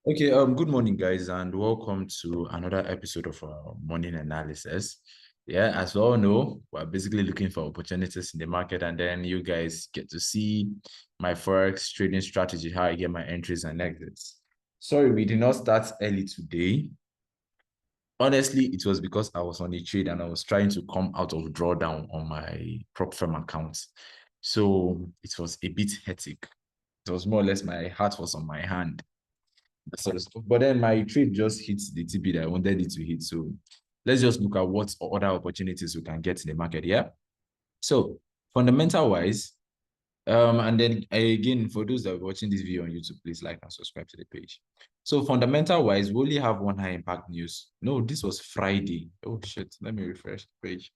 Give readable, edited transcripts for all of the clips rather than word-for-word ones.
Okay, good morning, guys, and welcome to another episode of our morning analysis. Yeah, as we all know, we're basically looking for opportunities in the market, and then you guys get to see my Forex trading strategy, how I get my entries and exits. Sorry, we did not start early today. Honestly, it was because I was on a trade and I was trying to come out of drawdown on my prop firm account. So it was a bit hectic. It was more or less my heart was on my hand. But then my trade just hits the TP that I wanted it to hit. So let's just look at what other opportunities we can get in the market. Yeah. So fundamental wise, and then again, for those that are watching this video on YouTube, please like and subscribe to the page. So fundamental wise, we only have one high impact news. No, this was Friday. Oh shit. Let me refresh the page.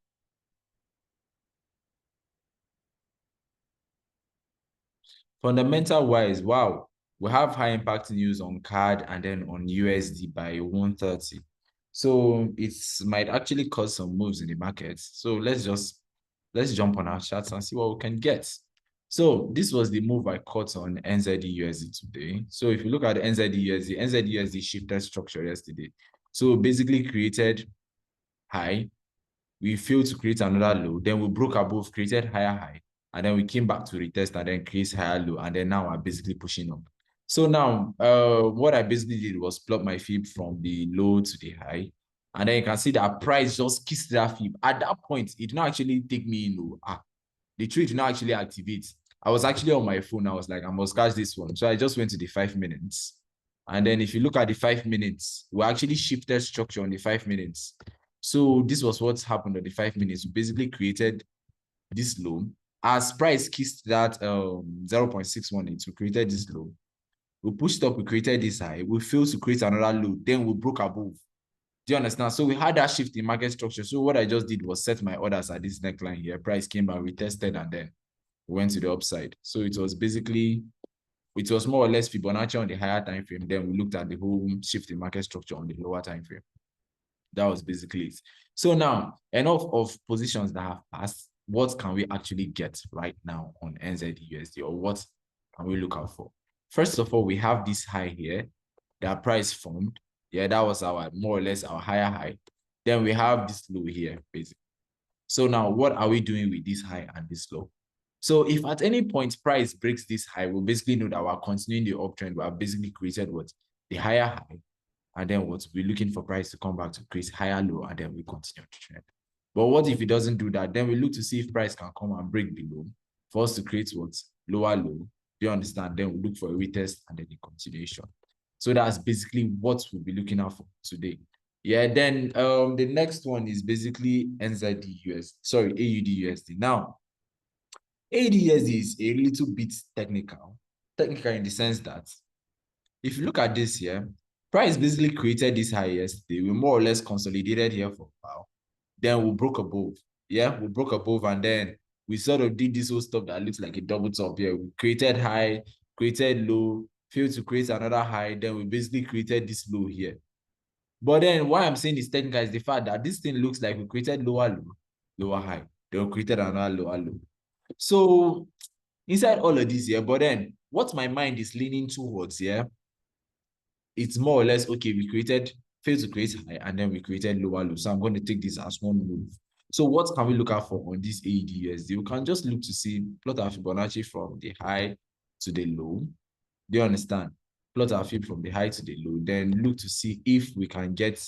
Fundamental wise, wow, we have high impact news on CAD and then on USD by 1:30. So it might actually cause some moves in the market. So let's jump on our charts and see what we can get. So this was the move I caught on NZDUSD today. So if you look at the NZDUSD shifted structure yesterday. So basically created high, we failed to create another low, then we broke above, created higher high, and then we came back to retest and then create higher low, and then now we're basically pushing up. So now, what I basically did was plot my fib from the low to the high, and then you can see that price just kissed that fib. At that point, it did not actually take me in. The trade did not actually activate. I was actually on my phone. I was like, I must catch this one. So I just went to the 5 minutes. And then if you look at the 5 minutes, we actually shifted structure on the 5 minutes. So this was what's happened on the 5 minutes. We basically created this low. As price kissed that 0.618, we created this low. We pushed up, we created this high. We failed to create another low. Then we broke above. Do you understand? So we had that shift in market structure. So what I just did was set my orders at this neckline here. Price came back, we tested, and then we went to the upside. So it was basically, it was more or less Fibonacci on the higher time frame. Then we looked at the whole shift in market structure on the lower time frame. That was basically it. So now, enough of positions that have passed. What can we actually get right now on NZDUSD, or what can we look out for? First of all, we have this high here that price formed. Yeah, that was our more or less our higher high. Then we have this low here, basically. So now, what are we doing with this high and this low? So if at any point price breaks this high, we'll basically know that we're continuing the uptrend. We have basically created what? The higher high. And then what? We're looking for price to come back to create higher low, and then we continue to trend. But what if it doesn't do that? Then we look to see if price can come and break below for us to create what? Lower low. Do you understand? Then we look for a retest and then a continuation. So that's basically what we'll be looking out for today. Yeah, then the next one is basically NZDUSD, sorry, AUDUSD. Now, AUDUSD is a little bit technical. Technical in the sense that if you look at this here, price basically created this high yesterday. We more or less consolidated here for a while. Then we broke above. Yeah, we broke above, and then we sort of did this whole stuff that looks like a double top here. We created high, created low, failed to create another high. Then we basically created this low here. But then why I'm saying this technical is the fact that this thing looks like we created lower low, lower high. Then we created another lower low. So inside all of this here, but then what my mind is leaning towards here, it's more or less, okay, we failed to create high, and then we created lower low. So I'm going to take this as one move. So what can we look out for on this AUDUSD? We can just look to see, plot our Fibonacci from the high to the low. Do you understand? Plot our Fib from the high to the low, then look to see if we can get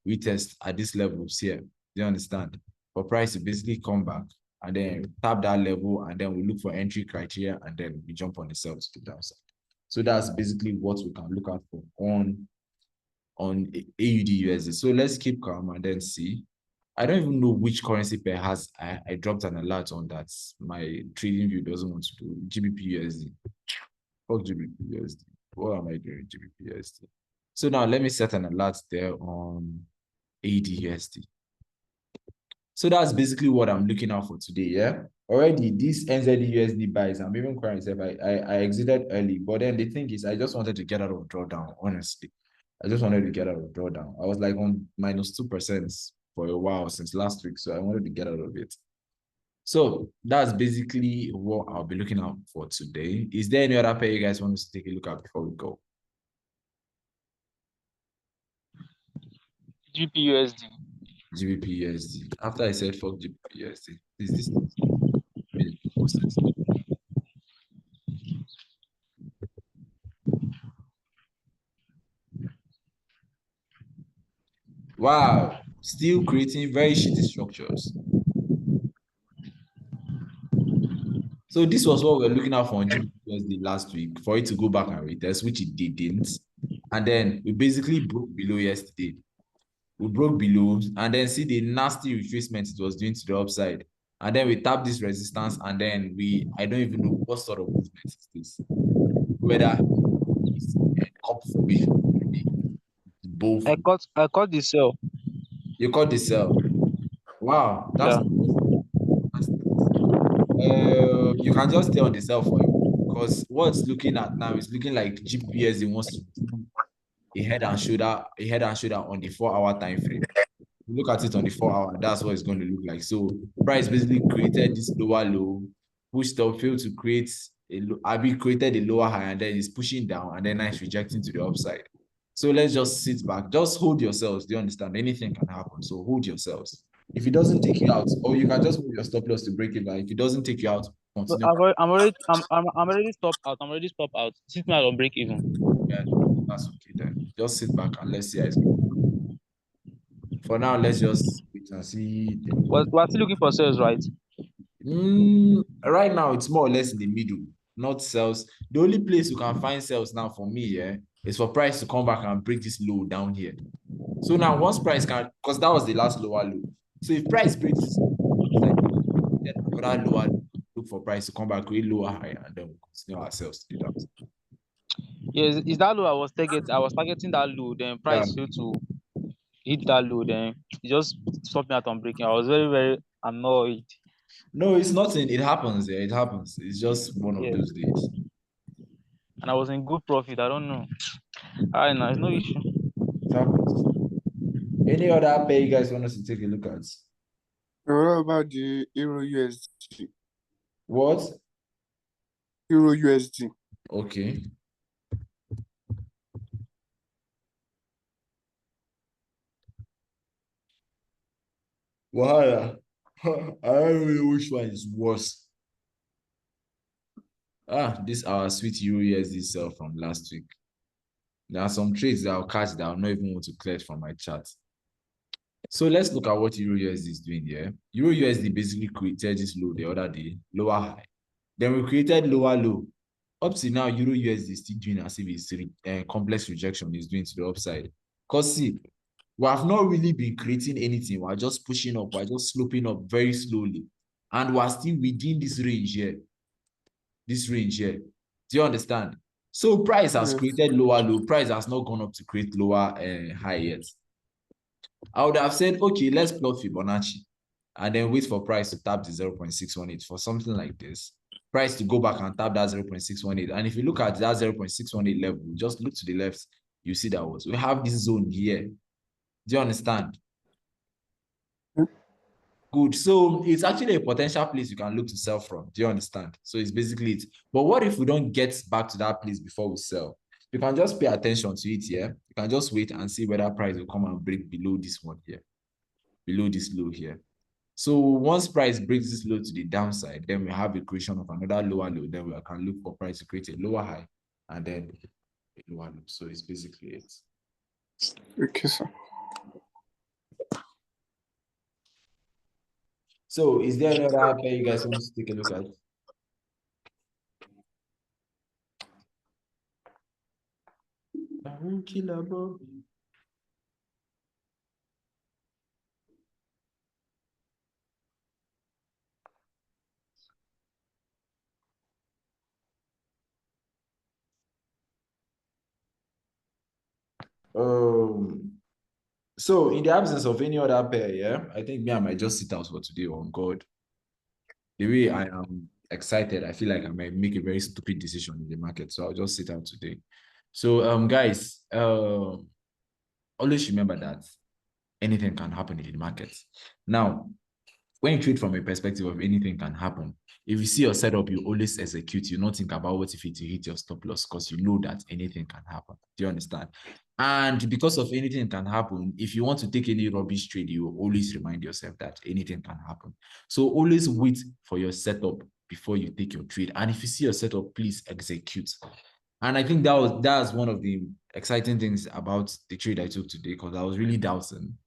retest at these levels here. Do you understand? For price to basically come back and then tap that level, and then we look for entry criteria, and then we jump on the sell to the downside. So that's basically what we can look out for on AUDUSD. So let's keep calm and then see. I don't even know which currency pair has I dropped an alert on that my trading view doesn't want to do. GBP-USD. Fuck GBP-USD. What am I doing GBP-USD? So now let me set an alert there on AUDUSD. So that's basically what I'm looking out for today, yeah? Already, this NZDUSD buys, I'm even crying myself. I exited early, but then the thing is, I just wanted to get out of drawdown, honestly. I just wanted to get out of drawdown. I was like on minus 2% for a while since last week, so I wanted to get out of it. So that's basically what I'll be looking out for today. Is there any other pair you guys want us to take a look at before we go? GPUSD. GBP After I said fuck GBP is this really process? Wow, still creating very shitty structures. So this was what we were looking at for on GBP last week for it to go back and retest, which it didn't. And then we basically broke below yesterday. We broke below and then see the nasty retracement it was doing to the upside. And then we tapped this resistance and then I don't even know what sort of movement is this. Whether it's a cup formation, both. I caught the sell. You caught the sell. Wow, that's Yeah. nice. That's nice. You can just stay on the sell for a while because what's looking at now is looking like GPS wants to do a head and shoulder on the 4 hour time frame. Look at it on the 4 hour, that's what it's going to look like. So price basically created this lower low, pushed up, failed to create created a lower high, and then it's pushing down, and then now it's rejecting to the upside. So let's just sit back, just hold yourselves. Do you understand? Anything can happen. So hold yourselves. If it doesn't take you out, or you can just move your stop loss to break it. But if it doesn't take you out, So continue. I'm already stopped out. I'm already stopped out. Sitting out on break even. Yeah, that's okay then. Just sit back and let's see how it's going. For now, let's just wait and see. We're still looking for sales, right? Right now, it's more or less in the middle, not sales. The only place you can find sales now for me, yeah, is for price to come back and break this low down here. So now, once price can, because that was the last lower low. So if price breaks this side, then another lower low, look for price to come back, create lower high, and then we'll continue ourselves to the downside. Yes, is that low I was targeting that low, then Yeah. price failed to hit that low, then it just stopped me out on breaking. I was very, very annoyed. No, it's nothing. It happens. Yeah, it happens. It's just one of Yeah. those days. And I was in good profit. I don't know. I know, it's no issue. It happens. Any other pair you guys want us to take a look at? What about the Euro USD? What? Euro USD. Okay. Wahala. I don't know which one is worse. This our sweet Euro USD sell from last week. There are some trades that I'll catch that I'll not even want to clear from my chart. So let's look at what Euro USD is doing here. Euro USD basically created this low the other day, lower high. Then we created lower low. Up to now, Euro USD is still doing as if it's complex rejection is doing to the upside. Because see, we have not really been creating anything. We're just pushing up. We're just sloping up very slowly. And we're still within this range here. This range here. Do you understand? So price has created lower low. Price has not gone up to create lower high yet. I would have said, okay, let's plot Fibonacci and then wait for price to tap the 0.618 for something like this. Price to go back and tap that 0.618. And if you look at that 0.618 level, just look to the left, you see that we have this zone here. Do you understand? Good. So it's actually a potential place you can look to sell from. Do you understand? So it's basically it. But what if we don't get back to that place before we sell? You can just pay attention to it here. You can just wait and see whether price will come and break below this one here, below this low here. So once price breaks this low to the downside, then we have a creation of another lower low. Then we can look for price to create a lower high and then a lower low. So it's basically it. Okay, sir. So is there another pair you guys want to take a look at? So in the absence of any other pair, yeah, I think me I might just sit out for today on God. The way I am excited, I feel like I might make a very stupid decision in the market. So I'll just sit out today. So guys, always remember that anything can happen in the market. Now, when you trade from a perspective of anything can happen, if you see your setup, you always execute. You not think about what if it hit your stop loss because you know that anything can happen. Do you understand? And because of anything can happen, if you want to take any rubbish trade, you always remind yourself that anything can happen. So always wait for your setup before you take your trade. And if you see your setup, please execute. And I think that's one of the exciting things about the trade I took today, because I was really doubting.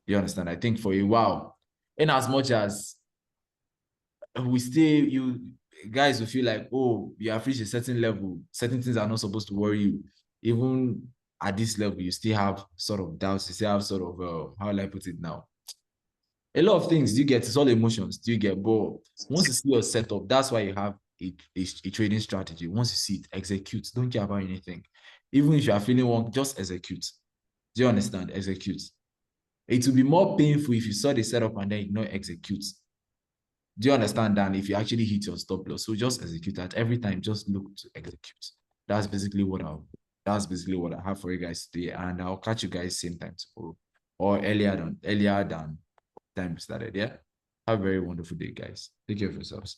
You understand? I think for a while, in as much as we still, you guys will feel like, oh, you have reached a certain level, certain things are not supposed to worry you. Even at this level, you still have sort of doubts, you still have sort of, how will I put it now? A lot of things you get, it's all emotions, do you get? But once you see your setup, that's why you have a trading strategy. Once you see it, execute. Don't care about anything. Even if you are feeling wrong, just execute. Do you understand? Execute. It will be more painful if you saw the setup and then you not execute. Do you understand? Than if you actually hit your stop loss. So just execute that every time. Just look to execute. That's basically what I have for you guys today. And I'll catch you guys same time tomorrow or earlier than time started. Yeah. Have a very wonderful day, guys. Take care of yourselves.